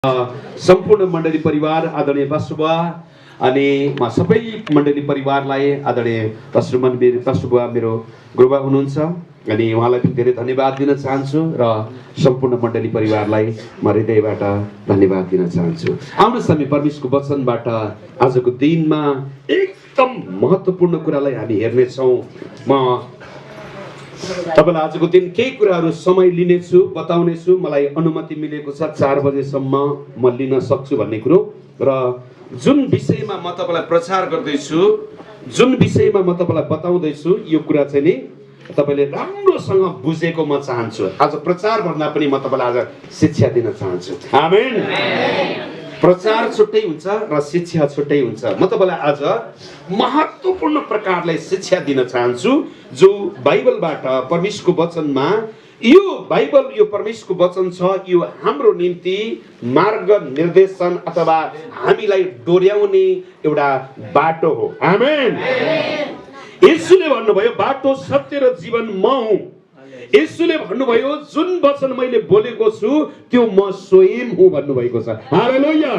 सम्पूर्ण मण्डली परिवार आदरणीय पास्टरबुवा अनि सबै मण्डली परिवारलाई आदरणीय पास्टरबुवा मेरो गुरुबा हुनुहुन्छ अनि उहाँलाई पनि धेरै धन्यवाद दिन चाहन्छु र सम्पूर्ण मण्डली परिवारलाई म हृदयबाट धन्यवाद दिन चाहन्छु। आउनुहोस् हामी परमेश्वरको वचनबाट आजको दिनमा एकदम महत्त्वपूर्ण कुरालाई हामी हेर्नेछौँ। म तपाईलाई आजको दिन केही कुराहरू समय लिनेछु, बताउनेछु। मलाई अनुमति मिलेको छ 4 बजेसम्म म लिन सक्छु भन्ने कुरो र जुन विषयमा म तपाईलाई प्रचार गर्दैछु, जुन विषयमा म तपाईलाई बताउँदैछु, यो कुरा चाहिँ नि तपाईले राम्रोसँग बुझेको म चाहन्छु। आज प्रचार भन्दा पनि म तपाईलाई आज शिक्षा दिन चाहन्छु। आमेन। प्रचार छुट्टै हुन्छ र शिक्षा छुट्टै हुन्छ। म तपाईलाई आज महत्त्वपूर्ण प्रकारले शिक्षा दिन चाहन्छु जो बाइबलबाट परमेश्वरको वचनमा यो बाइबल यो परमेश्वरको वचन छ। यो हाम्रो निम्ति मार्ग निर्देशन अथवा हामीलाई डोर्याउने एउटा बाटो हो। आमेन। येशूले भन्नुभयो बाटो सत्य र जीवन म हुँ। येशूले भन्नुभयो जुन वचन मैले बोलेको छु त्यो म स्वयं हुँ भन्नुभएको छ। हालेलुया।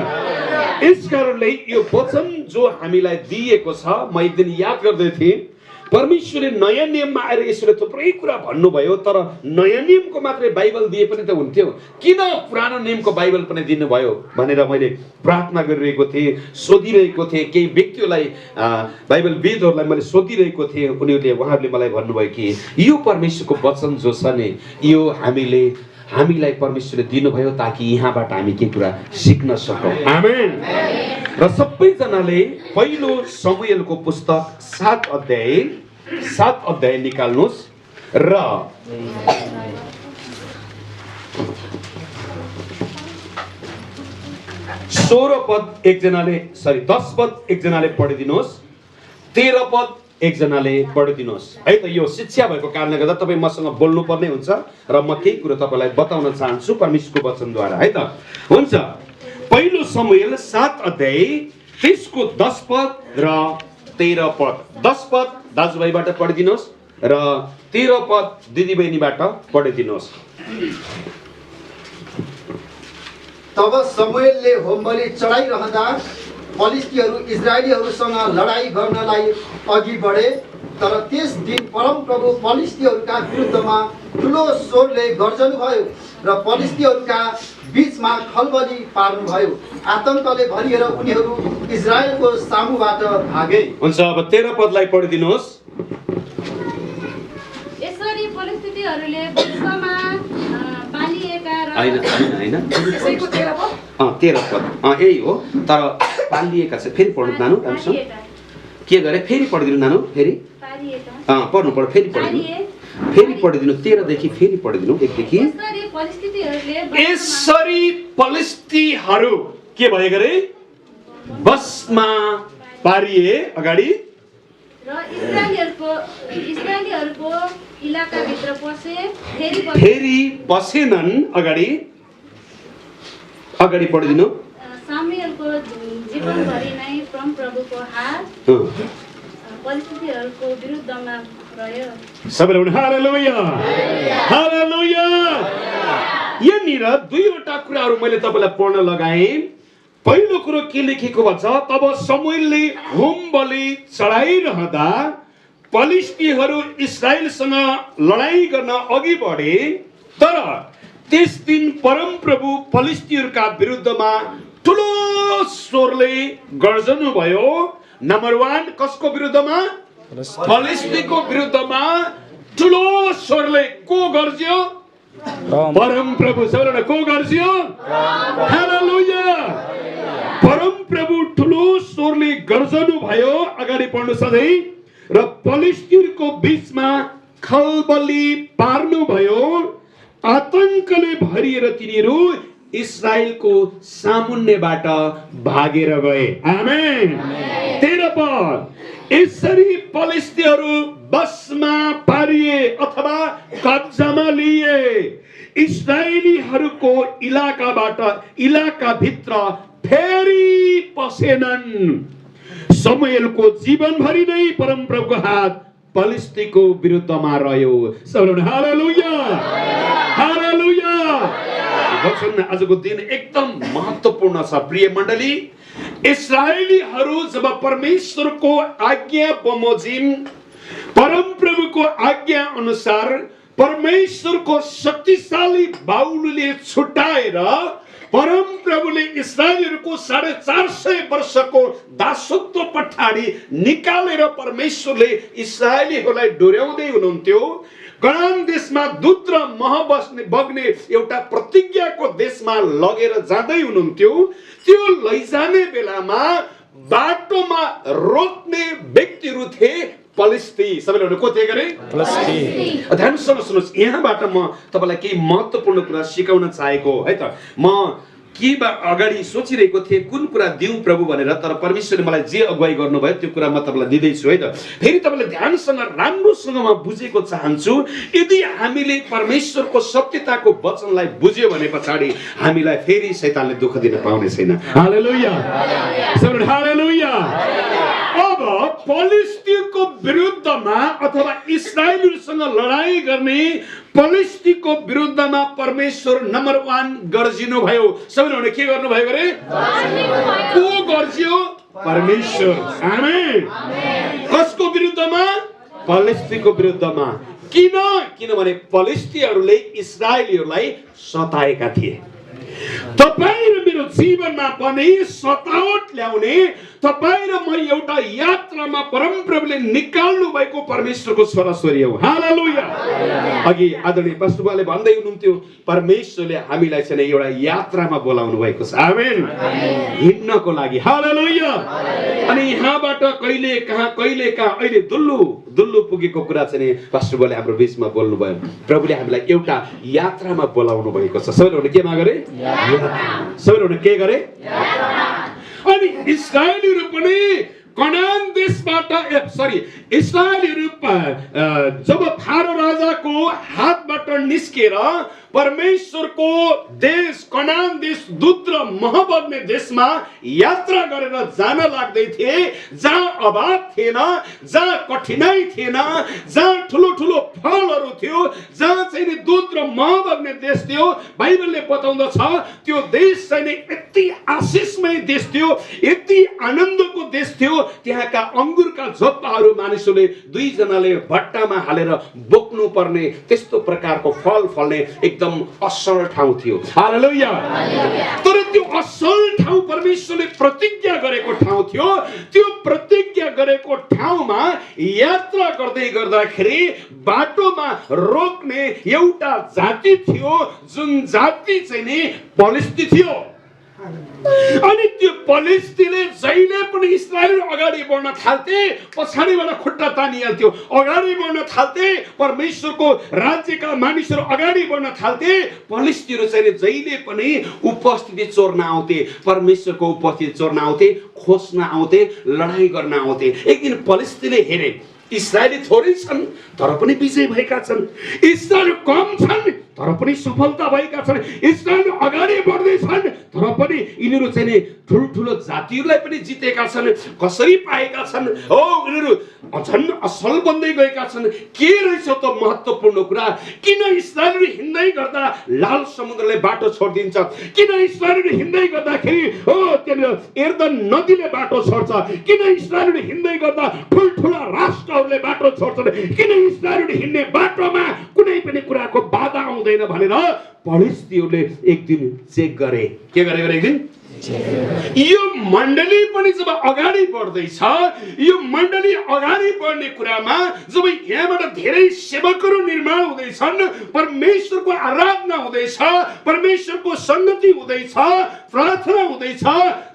यसकारणले यो वचन जो हामीलाई दिएको छ, म एक दिन याद गर्दै थिएँ परमेश्वरले नयाँ नियममा आएर यसले थुप्रै कुरा भन्नुभयो, तर नयाँ नियमको मात्रै बाइबल दिए पनि त हुन्थ्यो, किन पुरानो नियमको बाइबल पनि दिनुभयो भनेर मैले प्रार्थना गरिरहेको थिएँ, सोधिरहेको थिएँ। केही व्यक्तिहरूलाई बाइबल वेदहरूलाई मैले सोधिरहेको थिएँ। उहाँहरूले मलाई भन्नुभयो कि यो परमेश्वरको वचन जो छ नि यो हामीलाई परमेश्वरले दिनुभयो ताकि यहाँबाट हामी के कुरा सिक्न सकौँ। आमेन। र सबैजनाले पहिलो शमूएलको पुस्तक 7 अध्याय निकाल्नुहोस् र 10 पद एकजनाले पढिदिनुहोस्, 13 पद एकजनाले पढिदिनुहोस् है त। यो शिक्षा भएको कारणले गर्दा तपाईँ मसँग बोल्नु पर्ने हुन्छ र म केही कुरो तपाईँलाई बताउन चाहन्छु परमेश्वरको वचनद्वारा है त। हुन्छ। पहिलो शमूएल 7 अध्याय त्यसको 10 पद र 13 पद। 10 पद दाजुभाइबाट पढिदिनुहोस् र 13 पद दिदीबहिनीबाट पढिदिनुहोस्। तब शमूएलले होमबलि चढाइरहँदा फलिस्तीहरू इजरायलीहरूसँग लडाई गर्नलाई अघि बढे। तर त्यस दिन परमप्रभु फलिस्तीहरूका विरुद्धमा ठुलो स्वरले गर्जनुभयो र फलिस्तीहरूका बीचमा खलबली पार्नुभयो। आतंकले भरिएर उनीहरू इजरायलको सामुबाट भागे। हुन्छ। अब 13 पदलाई पढिदिनुहोस्। यसरी फलिस्तीहरूले विश्वमा पालिएका र हैन यसैको 13 पद 13 पद यही हो, तर पालिएका छ। फेरि पढ्नु नानु राम्रोसँग। के गरे? फेरि पढिदिनु नानु। फेरि पढ्नु फेरि पढिदिनु 13 देखि फेरि पढिदिनु 1 देखि। यसरी फलिस्तीहरू के भए गरे? बसमा पारिए। अगाडि र इस्रायलीहरूको इलाकाभित्र पसे, फेरि पसेनन्। अगाडि पढिदिनु। शमूएलको जीवनभरि नै परमप्रभुको हात फलिस्तीहरूको विरुद्धमा रह्यो। सबैले हालेलुया हालेलुया। यहाँनिर दुईवटा कुराहरू मैले तपाईलाई पढ्न लगाएँ। पहिलो कुरो के लेखेको भन्छ? तब शमूएलले होम बलि चढाइरहँदा फलिस्तीहरू इजरायलसँग लडाई गर्न अघि बढे। तर त्यस दिन परमप्रभु फलिस्तीहरूका विरुद्धमा ठुलो स्वरले गर्जनु भयो। नम्बर 1 कसको विरुद्धमा? फलिस्तीको विरुद्धमा ठुलो स्वरले को गर्ज्यो? परमप्रभु। सबैजना को गर्ज्यो? हालेलुया। परमप्रभु ठुलो स्वरले गर्जनु भयो। अगाडि पढ्नु सधैँ। र फलिस्तीहरूको बीचमा खलबली पार्नु भयो। आतंकले भरिएर तिनीहरू इजरायलको सामुन्नेबाट भागेर गए। आमेन। 13 पद। यसरी फलिस्तीहरू बसमा पारिए अथवा कब्जामा लिए। इजरायलीहरूको इलाकाभित्र फेरि पसेनन्। शमूएलको जीवनभरि नै परमप्रभुको हात फलिस्तीको विरुद्धमा रह्यो। सबैले हालेलुया हालेलुया। वचन आजको दिन एकदम महत्त्वपूर्ण छ प्रिय मण्डली। इस्राएलीहरू जब परमेश्वरको आज्ञा बमोजिम, परमप्रभुको आज्ञा अनुसार परमेश्वरको शक्तिशाली बाहुलीले छुट्याएर परमप्रभुले इस्राएलीहरूको 450 वर्षको दासत्व पछाडि निकालेर परमेश्वरले इस्राएलीहरूलाई डोर्याउँदै हुनुहुन्थ्यो। कनान देशमा दुध र मह बग्ने एउटा प्रतिज्ञाको देशमा लगेर जाँदै हुनुहुन्थ्यो। त्यो लैजाने बेलामा बाटोमा रोक्ने व्यक्तिहरू थिए फलिस्ती। सबैले को थिए गरे? फलिस्ती। ध्यानसँग सुन्नुहोस्, यहाँबाट म तपाईलाई केही महत्त्वपूर्ण कुरा सिकाउन चाहेको है त। म के अगाडि सोचिरहेको थिएँ कुन कुरा दिउँ प्रभु भनेर, तर परमेश्वरले मलाई जे अगुवाई गर्नुभयो त्यो कुरा म तपाईँलाई दिँदैछु है त। फेरि तपाईँले ध्यानसँग राम्रोसँग म बुझेको चाहन्छु। यदि हामीले परमेश्वरको सत्यताको वचनलाई बुझ्यो भने पछाडि हामीलाई फेरि शैतानले दुःख दिन पाउने छैन। हालेलुया, हालेलुया। अब फलिस्तीको विरुद्धमा अथवा इस्राएलीसँग लडाई गर्ने फलिस्तीको विरुद्धमा परमेश्वर नम्बर 1 गर्जिनु भयो। सबैले के गर्नुभयो गरे? को गर्जियो? परमेश्वर। आमेन। कसको विरुद्धमा? फलिस्तीको विरुद्धमा। किनभने फलिस्तीहरूले इस्राएलीहरूलाई सताएका थिए। तपाईँ र मेरो जीवनमा पनि सतावट ल्याउने, तपाईँ र म एउटा यात्रामा परमप्रभुले निकाल्नु भएको परमेश्वरको छोराछोरी हौ। हालेलुया। अघि आदरणीय पास्टरले भन्दै हुनुहुन्थ्यो परमेश्वरले हामीलाई चाहिँ एउटा यात्रामा बोलाउनु भएको छ। आमेन। हिँड्नको लागि। हालेलुया। अनि यहाँबाट कहिले कहाँ अहिले दुल्लु पुगेको कुरा चाहिँ पास्टरले हाम्रो बीचमा बोल्नु भयो। प्रभुले हामीलाई एउटा यात्रामा बोलाउनु भएको छ। सबैले केमा गरे? सबैले के गरे? अनि इस्राएलीहरू पनि कनान देशबाट इस्राएलीहरू जब फारो राजाको हातबाट निस्केर परमेश्वरको देश कनान देश दुध र मह बग्ने देशमा यात्रा गरेर जान लाग्दै थिए, जहाँ अभाव थिएन, जहाँ कठिनाई थिएन, जहाँ ठुलो ठुलो फलहरू थियो, जहाँ चाहिँ दुध र मह बग्ने देश थियो। बाइबलले बताउँदछ त्यो देश चाहिँ यति आशिषमय देश थियो, यति आनन्दको देश थियो। त्यहाँका अंगुरका झोप्पाहरू मानिसहरूले 2 जनाले भट्टामा हालेर बोक्नु पर्ने त्यस्तो प्रकारको फल फल्ने एकदम असल ठाउँ थियो। हालेलुया। तर त्यो असल ठाउँ परमेश्वरले प्रतिज्ञा गरेको ठाउँ थियो। त्यो प्रतिज्ञा गरेको ठाउँमा यात्रा गर्दै गर्दाखेरि बाटोमा रोक्ने एउटा जाति थियो, जुन जाति चाहिँ नि फलिस्ती थियो। अनि त्यो फलिस्तीले जहिले पनि इस्राएल अगाडि बढ्न थाल्थे, पछाडिबाट खुट्टा तानिहाल्थ्यो। अगाडि बढ्न थाल्थे, परमेश्वरको राज्यका मानिसहरू अगाडि बढ्न थाल्थे। फलिस्तीहरू चाहिँ जहिले पनि उपस्थिति चोर्न आउँथे, परमेश्वरको उपस्थिति चोर्न आउँथे, खोज्न आउँथे, लडाई गर्न आउँथे। एक दिन फलिस्तीले हेरे इस्राएली थोरै छन् तर पनि विजय भएका छन्, इस्राएली कम छन् तर पनि सफलता भएका छन्, इस्राएल अगाडि बढ्दै छन् तर पनि यिनीहरू चाहिँ ठुल्ठुलो जातिहरूलाई पनि जितेका छन्। कसरी पाएका छन्? यिनीहरू झन् असल बन्दै गएका छन्। के रहेछ त महत्त्वपूर्ण कुरा? किन इस्राएलले हिँड्दै गर्दा लाल समुद्रले बाटो छोडिदिन्छ? किन इस्राएलले हिँड्दै गर्दाखेरि त्यहाँ यर्दन नदीले बाटो छोड्छ? किन इस्राएलले हिँड्दै गर्दा ठुल्ठुला राष्ट्रहरूले बाटो छोड्छन्? किन इस्राएलले हिँड्ने बाटोमा कुनै पनि कुराको बाधा आउँदैन भनेर फलिस्तीहरूले एक दिन चेक गरे। के गरे? एक दिन यो मण्डली पनि जब अगाडि बढ्दैछ, यो मण्डली अगाडि बढ्ने कुरामा जब यहाँबाट धेरै सेवकहरू निर्माण हुँदैछन्, परमेश्वरको आराधना हुँदैछ, परमेश्वरको संगति हुँदैछ, प्रार्थना हुँदैछ,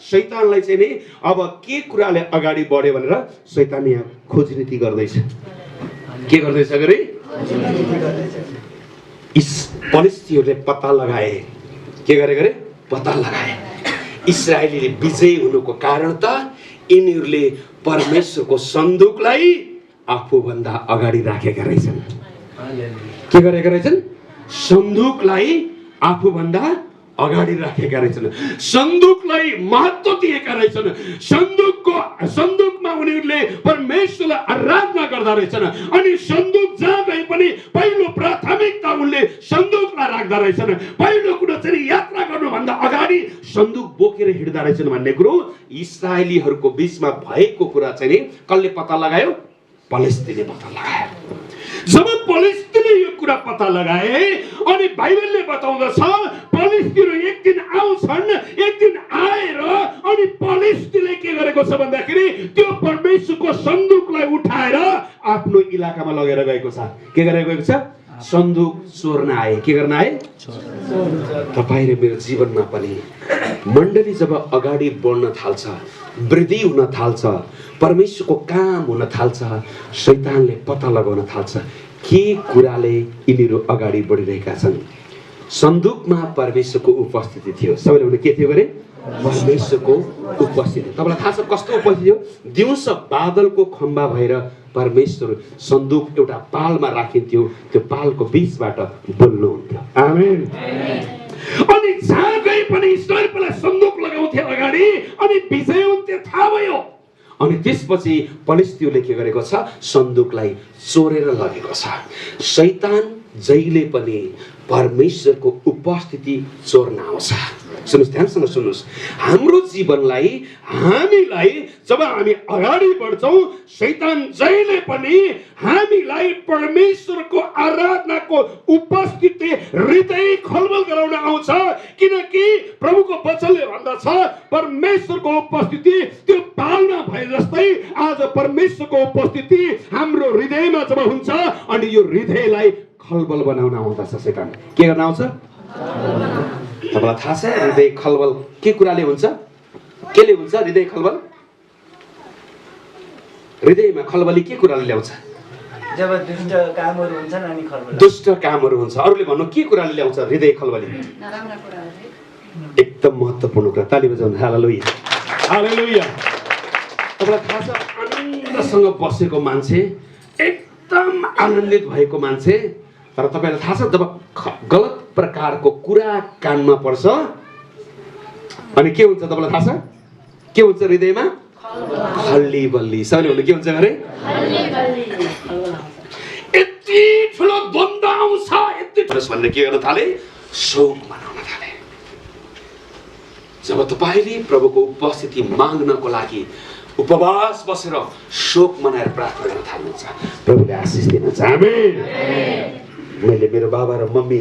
शैतानलाई चाहिँ नि अब के कुराले अगाडि बढ्यो भनेर शैतान यहाँ खोजनीति गर्दैछ। के गर्दैछ गरे? फलिस्तीहरूले पत्ता लगाए। के गरे? पत्ता लगाए। इस्राएलीले विजय हुनुको कारण त यिनीहरूले परमेश्वरको सन्दुकलाई आफूभन्दा अगाडि राखेका रहेछन्। के गरेका रहेछन्? सन्दुकलाई आफूभन्दा अगाडि राखेका रहेछन्, सन्दुकलाई महत्त्व दिएका रहेछन्, सन्दुकको सन्दुकमा उनीहरूले परमेश्वरलाई आराधना गर्दा रहेछन् अनि सन्दुक जहाँ गए पनि पहिलो प्राथमिकता उनले सन्दुकलाई राख्दा रहेछन्। पहिलो कुरो चाहिँ यात्रा गर्नुभन्दा अगाडि सन्दुक बोकेर हिँड्दा रहेछन् भन्ने कुरो इस्राएलीहरूको बीचमा भएको कुरा चाहिँ नि कसले पत्ता लगायो? पलेस्तीनले पत्ता लगायो। जब पलेस्तीनले यो कुरा पत्ता लगाए अनि बाइबलले बताउँदछ पलेस्तीन एक दिन आउँछन्, एक दिन आएर अनि पलेस्तीनले के गरेको छ भन्दाखेरि त्यो परमेश्वरको सन्दुकलाई उठाएर आफ्नो इलाकामा लगेर गएको छ। के गरेर गएको छ? सन्दुक चोर्न आए। के गर्न आए? तपाईँ र मेरो जीवनमा पनि मण्डली जब अगाडि बढ्न थाल्छ, वृद्धि हुन थाल्छ, परमेश्वरको काम हुन थाल्छ, शैतानले पत्ता लगाउन थाल्छ के कुराले यिनीहरू अगाडि बढिरहेका छन्। सन्दुकमा परमेश्वरको उपस्थिति थियो। सबैले भने के थियो गरे? परमेश्वरको उपस्थिति। तपाईँलाई थाहा छ कस्तो उपस्थिति थियो? दिउँसो बादलको खम्बा भएर परमेश्वर सन्दुक एउटा पालमा राखिन्थ्यो, त्यो पालको बीचबाट बोल्नुहुन्थ्यो। आमेन। अनि जहाँ गए पनि इस्राएललाई सन्दुक लगाउँथे अगाडि अनि विजय हुन्थ्यो, थाहा भयो। अनि त्यसपछि पलेस्तीनले के गरेको छ? सन्दुकलाई चोरेर लगेको छ। शैतान जहिले पनि परमेश्वरको उपस्थिति चोर्न आउँछ। सुन्नुहोस्, ध्यानसँग सुन्नुहोस्, हाम्रो जीवनलाई हामीलाई जब हामी अगाडि बढ्छौँ शैतान जहिले पनि हामीलाई परमेश्वरको आराधनाको उपस्थिति हृदय खलबल गराउन आउँछ। किनकि प्रभुको वचनले भन्दछ परमेश्वरको उपस्थिति त्यो पालमा भए जस्तै आज परमेश्वरको उपस्थिति हाम्रो हृदयमा जब हुन्छ अनि यो हृदयलाई खलबल बनाउन आउँदछ शैतान। के गर्न आउँछ? तपाईँलाई थाहा छ हृदय खलबल के कुराले हुन्छ? केले हुन्छ हृदय खलबल? हृदयमा खलबली के कुराले ल्याउँछ? जब दुष्ट कामहरू हुन्छन् अनि खलबल। दुष्ट कामहरू हुन्छ। अरूले भन्नु के कुराले ल्याउँछ हृदय खलबली? नराम्रा कुराहरू। एकदम महत्त्वपूर्ण कुरा। ताली बजाउनु। हालेलुया, हालेलुया। तपाईँलाई थाहा छ आनन्दसँग बसेको मान्छे, एकदम आनन्दित भएको मान्छे, तर तपाईँलाई थाहा छ जब गलत प्रकारको कुरा कानमा पर्छ अनि के हुन्छ तपाईँलाई थाहा छ? के हुन्छ हृदयमा? खल्ली बल्ली। सबैले भन्नु के हुन्छ गरे? यति ठुलो द्वन्द्व आउँछ, यति ठुलो भनेर के गर्न थाले? शोक मनाउन थाले। जब तपाईँले प्रभुको उपस्थिति माग्नको लागि उपवास बसेर शोक मनाएर प्रार्थना गर्न थाल्नुहुन्छ प्रभुले आशिष दिनुहुन्छ। आमेन। मैले मेरो बाबा र मम्मी,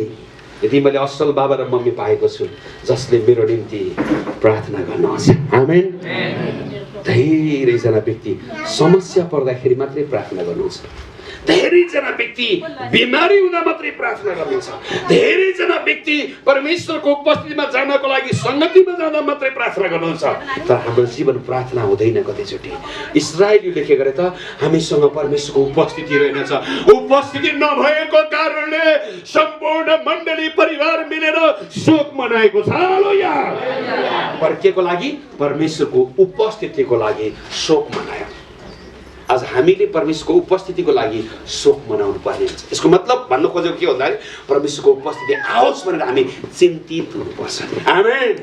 यदि मैले असल बाबा र मम्मी पाएको छु जसले मेरो निम्ति प्रार्थना गर्नुहुन्छ। आमेन। धेरैजना व्यक्ति समस्या पर्दाखेरि मात्रै प्रार्थना गर्नुहुन्छ। धेरैजना व्यक्ति बिमारी हुँदा मात्रै प्रार्थना गर्नुहुन्छ। धेरैजना व्यक्ति परमेश्वरको उपस्थितिमा जानको लागि सङ्गतिमा जाँदा मात्रै प्रार्थना गर्नुहुन्छ। तर हाम्रो जीवन प्रार्थना हुँदैन कतिचोटि। इस्राएलीले के गरे त? हामीसँग परमेश्वरको उपस्थिति रहेनछ। उपस्थिति नभएको कारणले सम्पूर्ण मण्डली परिवार मिलेर शोक मनाएको छ। हालेलुया। पर केको लागि? परमेश्वरको उपस्थितिको लागि शोक मनायो। आज हामीले परमेश्वरको उपस्थितिको लागि शोक मनाउनु पर्ने हुन्छ। यसको मतलब भन्नु खोजेको के भन्दाखेरि परमेश्वरको उपस्थिति आओस् भनेर हामी चिन्तित हुनुपर्छ। आमेन।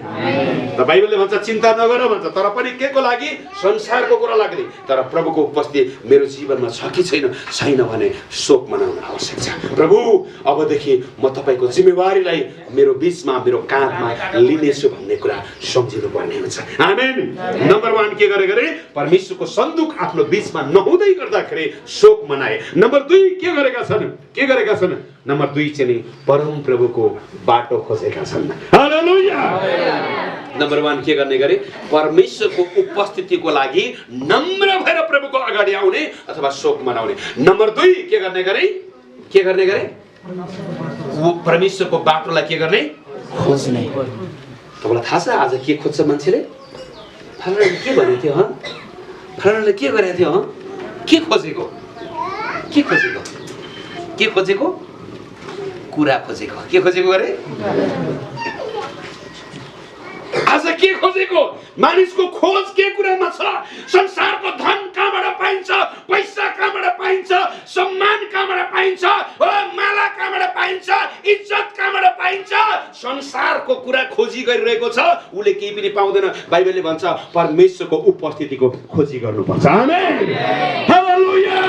त बाइबलले भन्छ चिन्ता नगर भन्छ, तर पनि के को लागि? संसारको कुरा लाग्ने। तर प्रभुको उपस्थिति मेरो जीवनमा छ कि छैन? छैन भने शोक मनाउन आवश्यक छ। प्रभु अबदेखि म तपाईँको जिम्मेवारीलाई मेरो बीचमा, मेरो काँधमा लिनेछु भन्ने कुरा सम्झिनु पर्ने हुन्छ। आमेन। नम्बर 1 के गरे? परमेश्वरको सन्दुक आफ्नो बीचमा नहुँदै गर्दाखेरि शोक मनाए। नम्बर 2 के गरेका छन्? के गरेका छन्? नम्बर 2 चाहिँ परम प्रभुको बाटो खोजेका छन्। हालेलुया। नम्बर 1 के गर्ने गरे? परमेश्वरको उपस्थितिको लागि नम्र भएर प्रभुको अगाडि आउने अथवा शोक मनाउने। नम्बर 2 के गर्ने गरे? के गर्ने गरे? परमेश्वरको बाटोलाई के गर्ने? खोज्ने। तपाईँलाई थाहा छ आज के खोज्छ मान्छेले? फलानाले के भनेको थियो? फलानाले के गरेको थियो? के खोजेको? के खोजेको? के खोजेको? कुरा खोजेको। के खोजेको गरे? आज के खोजेको? मानिसको खोज के कुरामा छ? संसारको धन कहाँबाट पाइन्छ? पाइन्छ, पैसा कहाँबाट पाइन्छ, सम्मान कहाँबाट पाइन्छ, माला कहाँबाट पाइन्छ, इज्जत कहाँबाट पाइन्छ, संसारको कुरा खोजी गरिरहेको छ, उसले केही पनि पाउँदैन। बाइबलले भन्छ परमेश्वरको उपस्थितिको खोजी गर्नुपर्छ। आमेन, हालेलुया।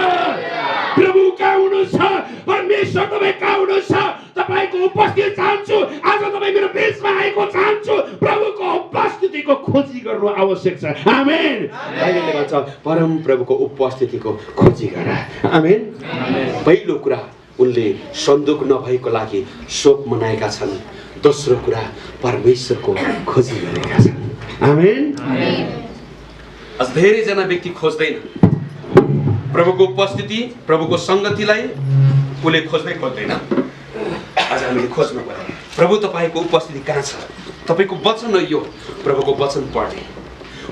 प्रभु कहाँ हुनुहुन्छ, परमेश्वर तपाईँ कहाँ हुनुहुन्छ, तपाईँको उपस्थिति चाहन्छु। आज तपाईँ मेरो बिचमा आएको चाहन्छु। प्रभुको उपस्थितिको खोजी गर्नु आवश्यक छ। आमेन। बाइबलले भन्छ परम प्रभुको उपस्थितिको खोजी गर। आमेन। पहिलो कुरा उनले सन्दुक नभएको लागि शोक मनाएका छन्। दोस्रो कुरा परमेश्वरको खोजी गरेका छन्। आमेन। अझ धेरैजना व्यक्ति खोज्दैन प्रभुको उपस्थिति, प्रभुको सङ्गतिलाई उसले खोज्दैन। आज हामीले खोज्नु पर्यो प्रभु तपाईँको उपस्थिति कहाँ छ, तपाईँको वचन हो यो, प्रभुको वचन पढ्ने,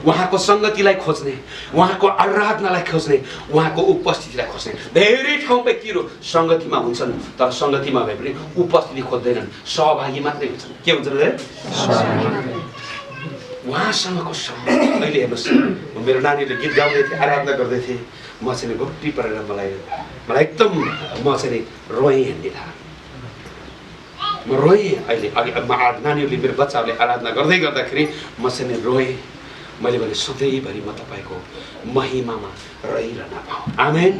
उहाँको सङ्गतिलाई खोज्ने, उहाँको आराधनालाई खोज्ने, उहाँको उपस्थितिलाई खोज्ने। धेरै ठाउँ व्यक्तिहरू सङ्गतिमा हुन्छन् तर सङ्गतिमा भए पनि उपस्थिति खोज्दैनन्, सहभागी मात्रै हुन्छन्। के हुन्छ भने उहाँसँगको सम्बन्ध। अहिले हेर्नुहोस्, मेरो नानीहरूले गीत गाउँदै थिए, आराधना गर्दै थिए, म चाहिँ घुप्टी परेर मलाई एकदम म चाहिँ रोएँ हेर्ने थाहा, म रोएँ। अहिले अघि नानीहरूले मेरो बच्चाहरूले आराधना गर्दै गर्दाखेरि म चाहिँ रोएँ। मैले भने सधैँभरि म तपाईँको महिमामा रहिरहन पाऊँ। आमेन।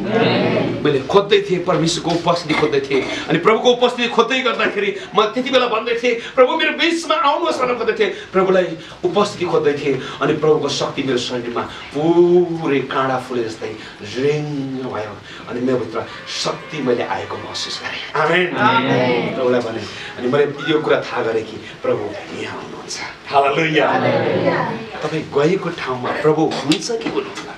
मैले खोज्दै थिएँ, परमेश्वरको उपस्थिति खोज्दै थिएँ, अनि प्रभुको उपस्थिति खोज्दै गर्दाखेरि म त्यति बेला भन्दै थिएँ प्रभु मेरो बिचमा आउनुहोस् भनेर खोज्दै थिएँ, प्रभुलाई उपस्थिति खोज्दै थिएँ। अनि प्रभुको शक्ति मेरो शरीरमा पुरै काँडा फुले जस्तै रिङ भयो, अनि मेरो भित्र शक्ति मैले आएको महसुस गरेँ। आमेन। प्रभुलाई भने, अनि मैले यो कुरा थाहा गरेँ कि प्रभु यहाँ हुनुहुन्छ। हालेलुया। तपाईँ गएको ठाउँमा प्रभु हुनुहुन्छ कि हुनुहुन्न,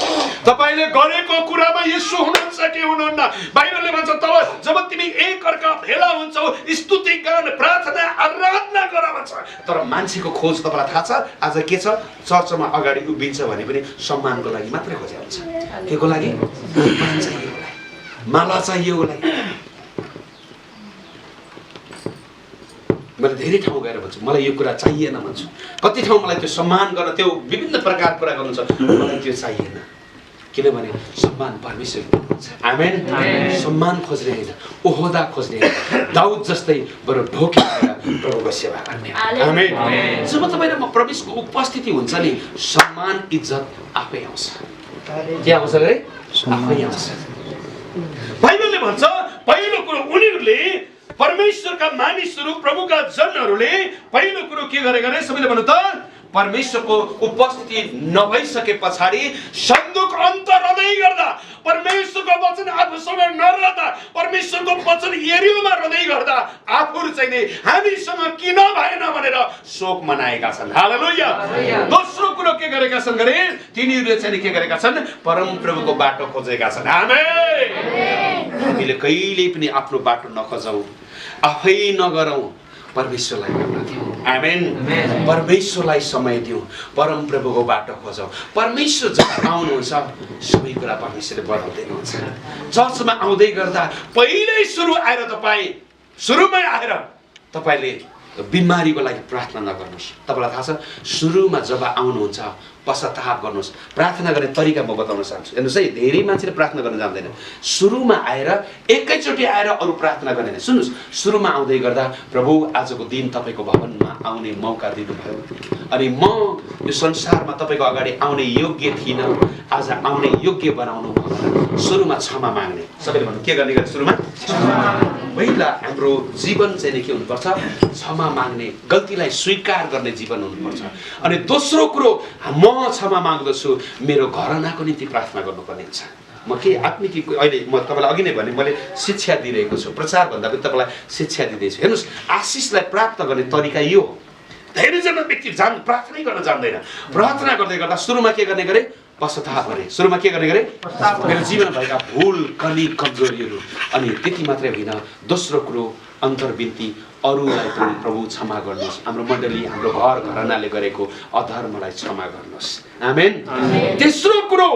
तपाईँले गरेको कुरामा येशू हुनुहुन्छ कि हुनुहुन्न। बाइबलले भन्छ तब जब तिमी एकअर्का भेला हुन्छौ स्तुति गान प्रार्थना आराधना गर भन्छ। तर मान्छेको खोज तपाईँलाई थाहा छ आज के छ, चर्चमा अगाडि उभिन्छ भने पनि सम्मानको लागि मात्रै खोज्या हुन्छ। के को लागि? सम्मान चाहियो उसलाई, माला चाहियो उसलाई। मैले धेरै ठाउँ गएर भन्छु मलाई यो कुरा चाहिएन भन्छु। कति ठाउँ मलाई त्यो सम्मान गर्न, त्यो विभिन्न प्रकार कुरा गर्नु छ, मलाई त्यो चाहिएन। किनभने सम्मान परमेश्वर दिनुहुन्छ। आमेन। सम्मान खोज्ने होइन, ओहदा खोज्ने होइन, दाउद जस्तै बरु ढोकेर प्रभुको सेवा गर्ने। आमेन। जब तपाईँ र म परमेश्वरको उपस्थिति हुन्छ नि, सम्मान इज्जत आफै आउँछ। के आउँछ अरे? आफै आउँछ। बाइबलले भन्छ पहिलो कुरो उनीहरूले परमेश्वरका मानिसहरू, प्रभुका जनहरूले पहिलो कुरो के गरे सबैले भन्नु त, परमेश्वरको उपस्थिति नभइसके पछाडि सन्दुक अन्त हृदय गर्दा, परमेश्वरको वचन आफूसँग नरहँदा, परमेश्वरको वचन एरियोमा हृदय गर्दा आफूहरू चाहिँ नि हामीसँग किन भएन भनेर शोक मनाएका छन्। हालेलुया। दोस्रो कुरो के गरेका छन् गरे, तिनीहरूले चाहिँ के गरेका छन्, परम प्रभुको बाटो खोजेका छन्। आमेन। हामीले कहिल्यै पनि आफ्नो बाटो नखोजौँ, आफै नगरौँ, परमेश्वरलाई गर्न दिउँ। आमेन। परमेश्वरलाई समय दिउँ, परम प्रभुको बाटो खोजौँ। परमेश्वर जब आउनुहुन्छ सबै कुरा परमेश्वरले बदल्दिनुहुन्छ। चर्चमा आउँदै गर्दा पहिल्यै सुरुमै आएर तपाईँले बिमारीको लागि प्रार्थना नगर्नुहोस्। तपाईँलाई थाहा छ सुरुमा जब आउनुहुन्छ पश्चाताप गर्नुहोस्। प्रार्थना गर्ने तरिका म बताउन चाहन्छु। हेर्नुहोस् है, धेरै मान्छेले प्रार्थना गर्न जान्दैन। सुरुमा आएर एकैचोटि आएर अरू प्रार्थना गर्दैन। सुन्नुहोस्, सुरुमा आउँदै गर्दा प्रभु आजको दिन तपाईँको भवनमा आउने मौका दिनुभयो, अनि म यो संसारमा तपाईँको अगाडि आउने योग्य थिइनँ, आज आउने योग्य बनाउनु भयो। सुरुमा क्षमा माग्ने। सबैले भन्नु के गर्ने? सुरुमा पहिला हाम्रो जीवन चाहिँ के हुनुपर्छ? क्षमा माग्ने, गल्तीलाई स्वीकार गर्ने जीवन हुनुपर्छ। अनि दोस्रो कुरो, म क्षमा माग्दछु, मेरो घरनाको निम्ति प्रार्थना गर्नुपर्ने हुन्छ। म के आत्मिक अहिले म तपाईँलाई अघि नै भने मैले शिक्षा दिइरहेको छु, प्रचार भन्दा पनि तपाईँलाई शिक्षा दिँदैछु। हेर्नुहोस्, आशिषलाई प्राप्त गर्ने तरिका यो हो। धेरैजना व्यक्ति प्रार्थनै गर्न जान्दैन। प्रार्थना गर्दै गर्दा सुरुमा के गर्ने गरे? पश्चाताप गरे। सुरुमा के गर्ने गरे? मेरो जीवनमा भएका भुल, कमी, कमजोरीहरू, अनि त्यति मात्रै होइन, दोस्रो कुरो अन्तर्विन्ती, अरूलाई पनि प्रभु क्षमा गर्नुहोस्, हाम्रो मण्डली, हाम्रो घर घरनाले गरेको अधर्मलाई क्षमा गर्नुहोस्। आमेन। तेस्रो कुरो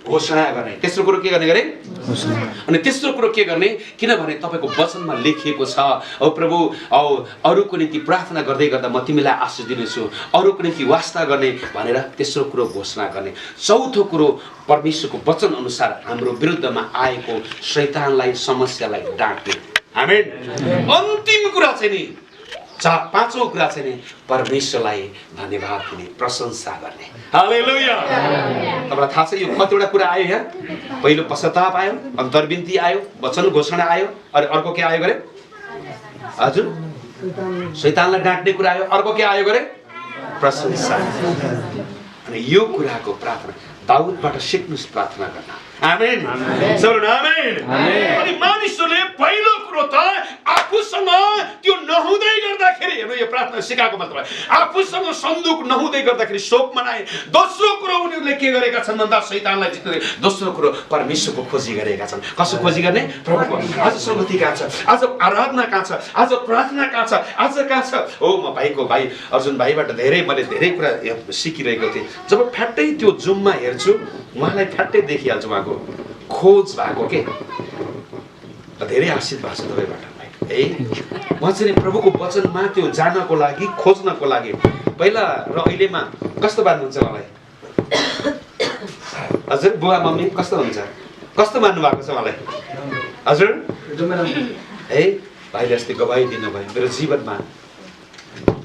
घोषणा गर्ने। तेस्रो कुरो के गर्ने गरे? अनि तेस्रो कुरो के गर्ने, किनभने तपाईँको वचनमा लेखिएको छ, औ प्रभु औ अरूको निम्ति प्रार्थना गर्दै गर्दा म तिमीलाई आशिष दिनेछु, अरूको निम्ति वास्ता गर्ने भनेर तेस्रो कुरो घोषणा गर्ने। चौथो कुरो परमेश्वरको वचन अनुसार हाम्रो विरुद्धमा आएको शैतानलाई, समस्यालाई डाँट्ने। आमेन। अन्तिम कुरा चाहिँ नि, पाँचौं कुरा चाहिँ नि परमेश्वरलाई धन्यवाद दिने, प्रशंसा गर्ने। हालेलुया। तपाईँलाई थाहा छ यो कतिवटा कुरा आयो यहाँ? पहिलो पश्चाताप आयो, अन्तर्विन्ती आयो, वचन घोषणा आयो, अनि अर्को के आयो गरे? हजुर, शैतानलाई डाँट्ने कुरा आयो। अर्को के आयो गरे? प्रशंसा। अनि यो कुराको प्रार्थना दाउदबाट सिक्नुस् प्रार्थना गर्न। आमेन। सबैजना आमेन। अनि मानिसहरूले पहिलो कुरो त आफूसँग त्यो नहुँदै गर्दाखेरि, हेर्नु यो प्रार्थना सिकाएको मतलब आफूसँग सन्दुक नहुँदै गर्दाखेरि शोक मनाए। दोस्रो कुरो उनीहरूले के गरेका छन् भन्दा शैतानलाई जित्ने। दोस्रो कुरो परमेश्वरको खोजी गरेका छन्। कसो खोजी गर्ने? प्रभुको। आज संगति कहाँ छ? आज आराधना कहाँ छ? आज प्रार्थना कहाँ छ? आज कहाँ छ? हो, म भाइ अर्जुन भाइबाट मैले धेरै कुरा सिकिरहेको थिएँ। जब फ्याट्टै त्यो जुममा हेर्छु, उहाँलाई फ्याट्टै देखिहाल्छु उहाँको खोज भएको के। धेरै आशिष भएको छ तपाईँबाट है। म चाहिँ प्रभुको वचनमा त्यो जानको लागि, खोज्नको लागि पहिला र अहिलेमा कस्तो मान्नुहुन्छ मलाई? हजुर, बुवा मम्मी कस्तो हुन्छ? कस्तो मान्नु भएको छ मलाई? हजुर है, भाइले अस्ति गवाई दिनुभयो मेरो जीवनमा।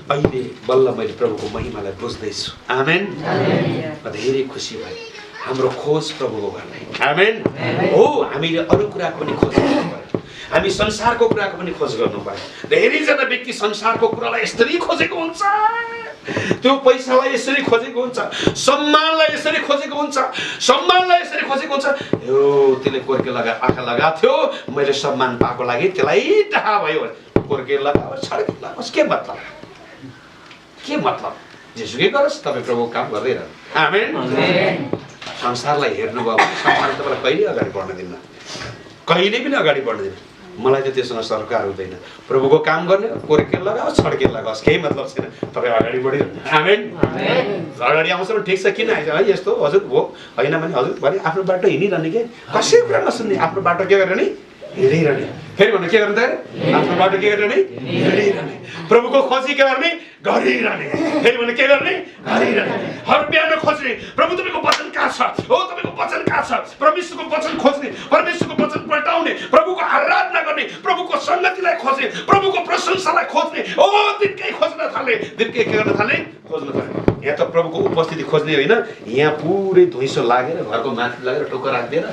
अहिले बल्ल मैले प्रभुको महिमालाई बुझ्दैछु। आमेन। म धेरै खुसी भएँ। हाम्रो खोज प्रभुको गर्ने। आमेन। हो, हामीले अरू कुराको पनि खोज गर्नु पर्यो, हामी संसारको कुराको पनि खोज गर्नु पर्यो। धेरैजना व्यक्ति संसारको कुरालाई यसरी खोजेको हुन्छ, त्यो पैसालाई यसरी खोजेको हुन्छ, सम्मानलाई यसरी खोजेको हुन्छ, सम्मानलाई यसरी खोजेको हुन्छ। यो त्यसले कोर्के आँखा लगाएको थियो, मैले सम्मान पाएको लागि त्यसलाई डाहा भयो, कोर्के लगाओस्, छड्के लगाओस्, के मतलब? के मतलब? जेसुकै गरोस्, तपाईँ प्रभुको काम गर्दै रहनु। आमेन। संसारलाई हेर्नुभयो भने संसारले तपाईँलाई कहिले अगाडि बढ्न दिन्न, कहिले पनि अगाडि बढ्न दिन्न। मलाई त त्योसँग सरकार हुँदैन। प्रभुको काम गर्ने, कोर्के लगाओस्, छड्के लगाओस्, केही मतलब छैन, तपाईँ अगाडि बढिरहनु। आमेन। अगाडि आउँछ भने ठिक छ, किन आइज है यस्तो? हजुर हो, होइन भने हजुर भने आफ्नो बाटो हिँडिरहने के, कसै कुरा नसुन्ने, आफ्नो बाटो के गर्ने? हिँडिरहने। फेरि भन्नु के गर्नु त? आफ्नो बाटो के गर्ने? हिँडिरहने। प्रभुको खोजी के गर्ने? गरिरहने। फेरि भन्नु के गर्ने? गरिरहने। हर बिहान खोज्ने, प्रभु तपाईँको वचन कहाँ छ? हो, तपाईँको वचन कहाँ छ? परमेश्वरको वचन खोज्ने, परमेश्वरको वचन पल्टाउने, प्रभुको आराधना गर्ने, प्रभुको सङ्गतिलाई खोज्ने, प्रभुको प्रशंसालाई खोज्ने। ओ, दिनकै खोज्न थाल्ने, दिनकै के गर्न थाल्ने? खोज्न थाल्ने। यहाँ त प्रभुको उपस्थिति खोज्ने होइन, यहाँ पुरै धुइँसो लागेर घरको माथि लागेर टोक्को राखिदिएर